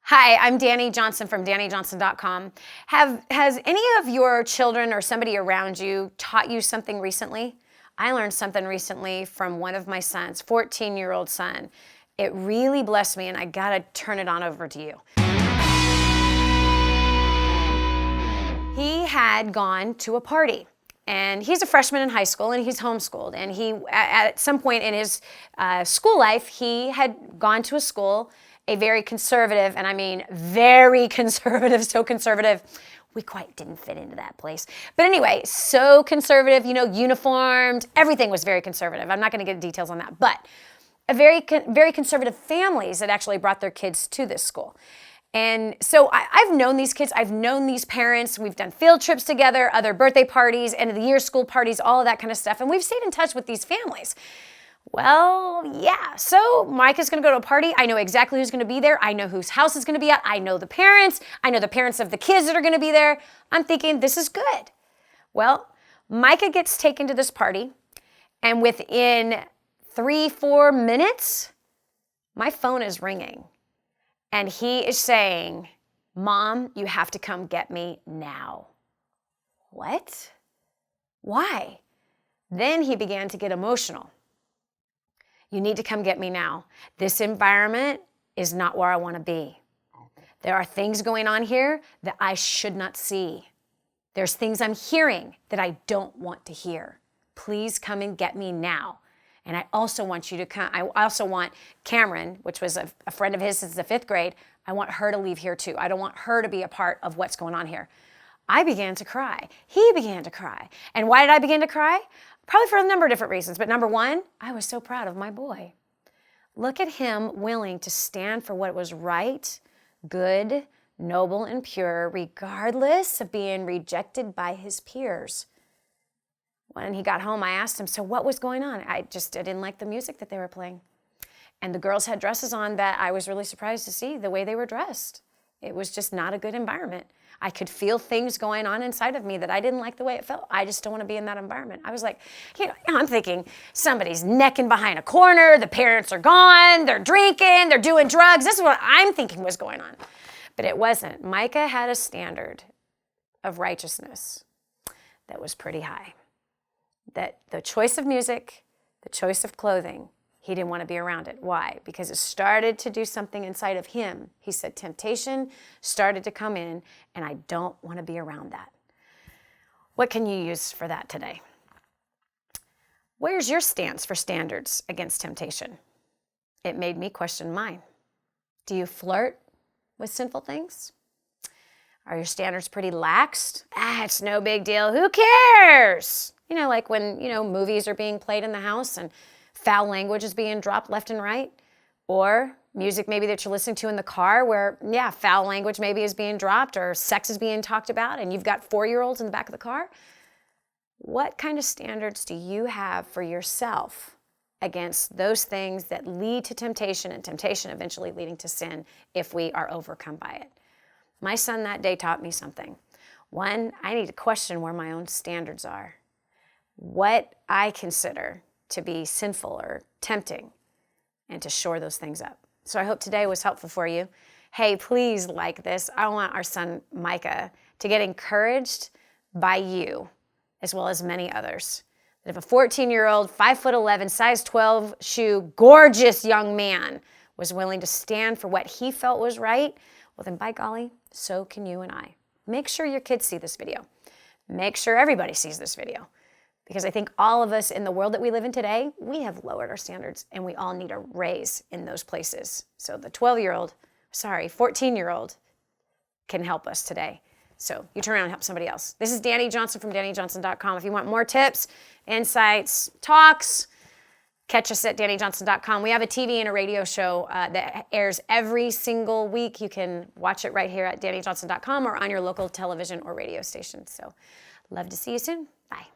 Hi, I'm Dani Johnson from DaniJohnson.com. Has any of your children or somebody around you taught you something recently? I learned something recently from one of my sons, 14-year-old son. It really blessed me, and I gotta turn it on over to you. He had gone to a party. And he's a freshman in high school, and he's homeschooled. And he, at some point in his school life, he had gone to a school, a very conservative, and I mean very conservative, so conservative, we quite didn't fit into that place. But anyway, so conservative, you know, uniformed, everything was very conservative. I'm not going to get details on that, but a very conservative families that actually brought their kids to this school. And so I've known these kids, I've known these parents, we've done field trips together, other birthday parties, end of the year school parties, all of that kind of stuff, and we've stayed in touch with these families. Well, yeah, so Micah's gonna go to a party. I know exactly who's gonna be there. I know whose house is gonna be at. I know the parents. I know the parents of the kids that are gonna be there. I'm thinking, this is good. Well, Micah gets taken to this party, and within 3-4 minutes, my phone is ringing. And he is saying, "Mom, you have to come get me now." What? Why? Then he began to get emotional. "You need to come get me now. This environment is not where I want to be. There are things going on here that I should not see. There's things I'm hearing that I don't want to hear. Please come and get me now. And I also want you to come. I also want Cameron, which was a friend of his since the 5th grade, I want her to leave here too. I don't want her to be a part of what's going on here." I began to cry. He began to cry. And why did I begin to cry? Probably for a number of different reasons. But number one, I was so proud of my boy. Look at him willing to stand for what was right, good, noble, and pure, regardless of being rejected by his peers. When he got home, I asked him, "So what was going on?" I didn't like the music that they were playing. And the girls had dresses on that I was really surprised to see the way they were dressed. It was just not a good environment. I could feel things going on inside of me that I didn't like the way it felt. I just don't want to be in that environment. I was like, I'm thinking somebody's necking behind a corner, the parents are gone, they're drinking, they're doing drugs. This is what I'm thinking was going on. But it wasn't. Micah had a standard of righteousness that was pretty high. That the choice of music, the choice of clothing, he didn't want to be around it. Why? Because it started to do something inside of him. He said temptation started to come in, and I don't want to be around that. What can you use for that today? Where's your stance for standards against temptation? It made me question mine. Do you flirt with sinful things? Are your standards pretty laxed? It's no big deal. Who cares? You know, like when, movies are being played in the house and foul language is being dropped left and right. Or music maybe that you're listening to in the car where, foul language maybe is being dropped or sex is being talked about and you've got 4-year-olds in the back of the car. What kind of standards do you have for yourself against those things that lead to temptation and temptation eventually leading to sin if we are overcome by it? My son that day taught me something. One, I need to question where my own standards are. What I consider to be sinful or tempting, and to shore those things up. So I hope today was helpful for you. Hey, please like this. I want our son Micah to get encouraged by you, as well as many others. That if a 14-year-old, 5'11", size 12 shoe, gorgeous young man was willing to stand for what he felt was right, well then by golly, so can you and I. Make sure your kids see this video. Make sure everybody sees this video. Because I think all of us in the world that we live in today, we have lowered our standards and we all need a raise in those places. So the 14-year-old can help us today. So you turn around and help somebody else. This is Dani Johnson from DaniJohnson.com. If you want more tips, insights, talks, catch us at DaniJohnson.com. We have a TV and a radio show that airs every single week. You can watch it right here at DaniJohnson.com or on your local television or radio station. So love to see you soon. Bye.